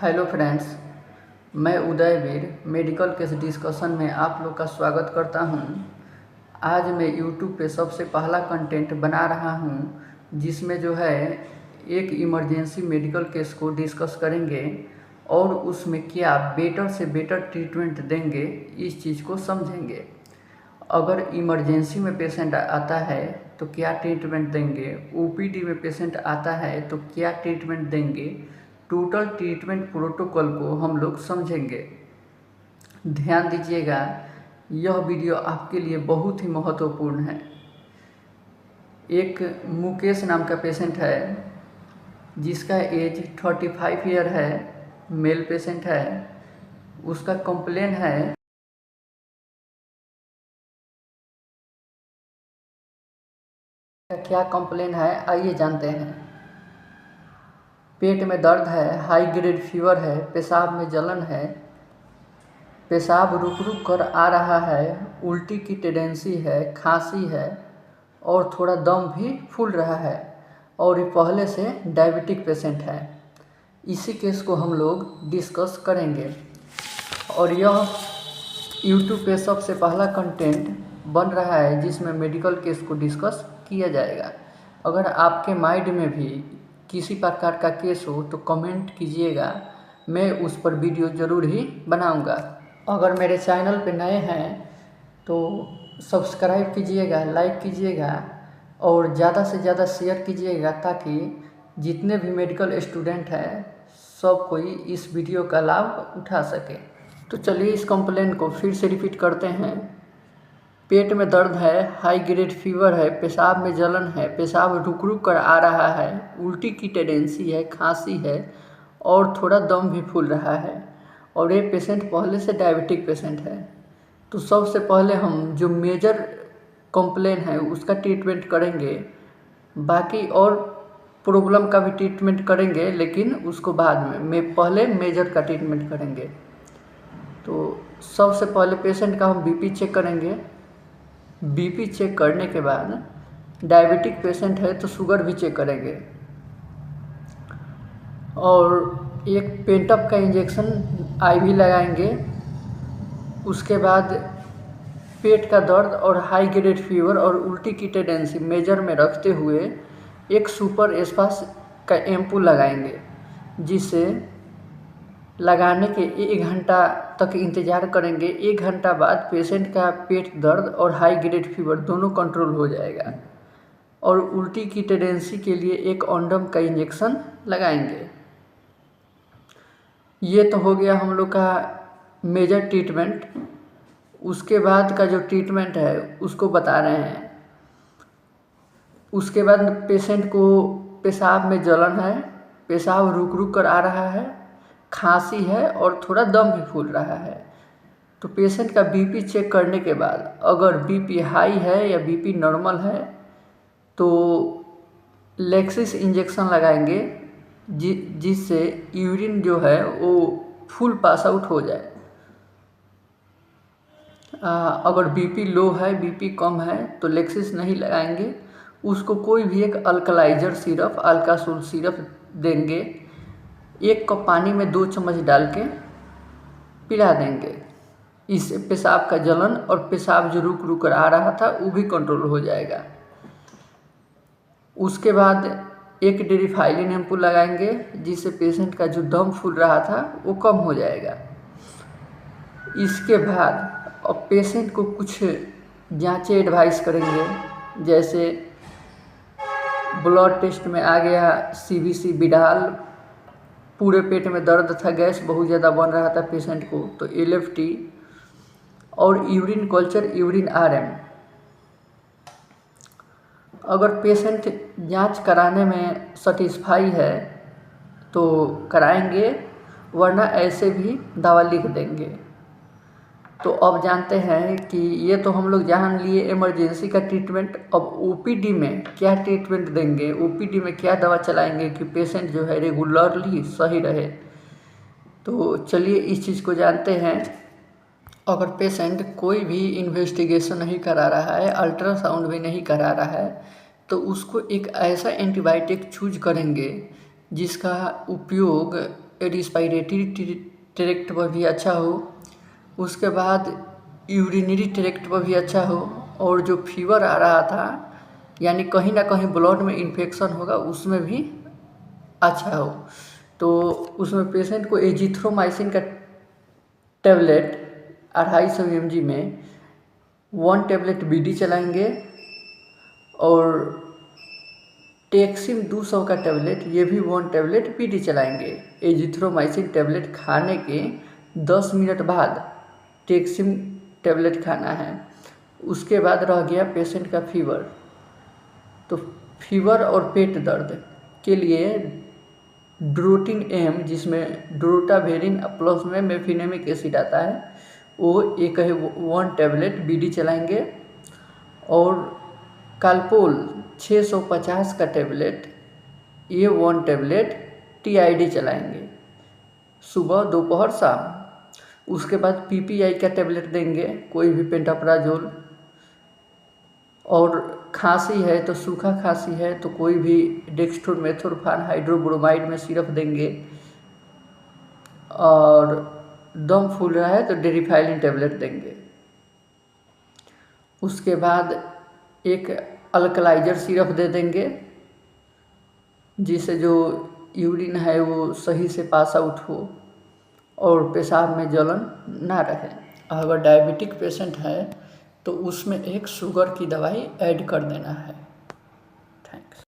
Hello friends, मैं Udayveer medical case discussion में आप लोग का स्वागत करता हूं। आज मैं यूट्यूब पे सबसे पहला कंटेंट बना रहा हूं जिसमें जो है एक इमरजेंसी मेडिकल केस को डिस्कस करेंगे और उसमें क्या बेटर से बेटर ट्रीटमेंट देंगे इस चीज़ को समझेंगे। अगर इमरजेंसी में पेशेंट आता है तो क्या ट्रीटमेंट देंगे, ओपीडी में पेशेंट आता है तो क्या ट्रीटमेंट देंगे, टोटल ट्रीटमेंट प्रोटोकॉल को हम लोग समझेंगे। ध्यान दीजिएगा, यह वीडियो आपके लिए बहुत ही महत्वपूर्ण है। एक मुकेश नाम का पेशेंट है जिसका एज 35 ईयर है, मेल पेशेंट है। उसका कंप्लेन है क्या कंप्लेन है आइए जानते हैं। पेट में दर्द है, हाई ग्रेड फीवर है, पेशाब में जलन है, पेशाब रुक रुक कर आ रहा है, उल्टी की टेंडेंसी है, खांसी है और थोड़ा दम भी फूल रहा है और ये पहले से डायबिटिक पेशेंट है। इसी केस को हम लोग डिस्कस करेंगे और यह यूट्यूब पे सबसे पहला कंटेंट बन रहा है जिसमें मेडिकल केस को डिस्कस किया जाएगा। अगर आपके माइंड में भी किसी प्रकार का केस हो तो कमेंट कीजिएगा, मैं उस पर वीडियो ज़रूर ही बनाऊंगा। अगर मेरे चैनल पे नए हैं तो सब्सक्राइब कीजिएगा, लाइक कीजिएगा और ज़्यादा से ज़्यादा शेयर कीजिएगा ताकि जितने भी मेडिकल स्टूडेंट हैं सब कोई इस वीडियो का लाभ उठा सके। तो चलिए इस कंप्लेन को फिर से रिपीट करते हैं। पेट में दर्द है, हाई ग्रेड फीवर है, पेशाब में जलन है, पेशाब रुक रुक कर आ रहा है, उल्टी की टेंडेंसी है, खांसी है और थोड़ा दम भी फूल रहा है और ये पेशेंट पहले से डायबिटिक पेशेंट है। तो सबसे पहले हम जो मेजर कंप्लेन है उसका ट्रीटमेंट करेंगे, बाकी और प्रॉब्लम का भी ट्रीटमेंट करेंगे लेकिन उसको बाद में पहले मेजर का ट्रीटमेंट करेंगे। तो सबसे पहले पेशेंट का हम बीपी चेक करेंगे। बीपी चेक करने के बाद डायबिटिक पेशेंट है तो शुगर भी चेक करेंगे और एक पेंटअप का इंजेक्शन आईवी लगाएंगे। उसके बाद पेट का दर्द और हाई ग्रेड फीवर और उल्टी की टेंडेंसी मेजर में रखते हुए एक सुपर एस्पास का एम्पूल लगाएंगे, जिससे लगाने के 1 घंटा तक इंतज़ार करेंगे। 1 घंटा बाद पेशेंट का पेट दर्द और हाई ग्रेड फीवर दोनों कंट्रोल हो जाएगा और उल्टी की टेंडेंसी के लिए एक ओंडम का इंजेक्शन लगाएंगे। ये तो हो गया हम लोग का मेजर ट्रीटमेंट। उसके बाद का जो ट्रीटमेंट है उसको बता रहे हैं। उसके बाद पेशेंट को पेशाब में जलन है, पेशाब रुक रुक कर आ रहा है, खांसी है और थोड़ा दम भी फूल रहा है। तो पेशेंट का बीपी चेक करने के बाद अगर बीपी हाई है या बीपी नॉर्मल है तो लेक्सिस इंजेक्शन लगाएंगे, जिससे यूरिन जो है वो फुल पास आउट हो जाए। अगर बीपी लो है, बीपी कम है तो लेक्सिस नहीं लगाएंगे, उसको कोई भी एक अल्कलाइजर सिरप, अल्कासोल सिरप देंगे। 1 कप पानी में 2 चम्मच डाल के पिला देंगे। इससे पेशाब का जलन और पेशाब जो रुक रुक कर आ रहा था वो भी कंट्रोल हो जाएगा। उसके बाद एक डेरिफाइलिन एम्पूल लगाएंगे, जिससे पेशेंट का जो दम फूल रहा था वो कम हो जाएगा। इसके बाद अब पेशेंट को कुछ जांचें एडवाइस करेंगे, जैसे ब्लड टेस्ट में आ गया सीबीसी विडाल, पूरे पेट में दर्द था, गैस बहुत ज़्यादा बन रहा था पेशेंट को तो एलएफटी और यूरिन कल्चर, यूरिन आरएम। अगर पेशेंट जांच कराने में सेटिस्फाई है तो कराएंगे, वरना ऐसे भी दवा लिख देंगे। तो अब जानते हैं कि ये तो हम लोग जान लिए इमरजेंसी का ट्रीटमेंट। अब ओपीडी में क्या ट्रीटमेंट देंगे, ओपीडी में क्या दवा चलाएंगे कि पेशेंट जो है रेगुलरली सही रहे। तो चलिए इस चीज़ को जानते हैं। अगर पेशेंट कोई भी इन्वेस्टिगेशन नहीं करा रहा है, अल्ट्रासाउंड भी नहीं करा रहा है, तो उसको एक ऐसा एंटीबायोटिक चूज करेंगे जिसका उपयोग रिस्पायरेटरी ट्रैक्ट पर भी अच्छा हो, उसके बाद यूरिनरी ट्रैक्ट पर भी अच्छा हो, और जो फीवर आ रहा था यानी कहीं ना कहीं ब्लड में इन्फेक्शन होगा उसमें भी अच्छा हो। तो उसमें पेशेंट को एजिथ्रोमाइसिन का टैबलेट 250 mg में 1 टैबलेट बीडी चलाएंगे, और टेक्सिम 200 का टैबलेट, ये भी 1 टैबलेट बीडी चलाएंगे। एजिथ्रोमाइसिन टैबलेट खाने के 10 मिनट बाद टेक्सिम टैबलेट खाना है। उसके बाद रह गया पेशेंट का फीवर। तो फीवर और पेट दर्द के लिए ड्रोटिन एम, जिसमें ड्रोटावेरिन प्लस में मेफिनेमिक एसिड आता है, वो 1 टैबलेट बीडी चलाएंगे, और कालपोल 650 का टैबलेट, ये 1 टैबलेट टीआईडी चलाएंगे सुबह दोपहर शाम। उसके बाद पीपीआई का टैबलेट देंगे, कोई भी पेंटाप्राजोल, और खांसी है तो सूखा खांसी है तो कोई भी डेक्स्ट्रोमेथोर्फान हाइड्रोब्रोमाइड में सिरप देंगे, और दम फूल रहा है तो डेरिफाइलिन टैबलेट देंगे। उसके बाद एक अल्कलाइजर सिरप दे देंगे, जिससे जो यूरिन है वो सही से पास आउट हो और पेशाब में जलन ना रहे। अगर डायबिटिक पेशेंट है तो उसमें एक शुगर की दवाई ऐड कर देना है। थैंक्स।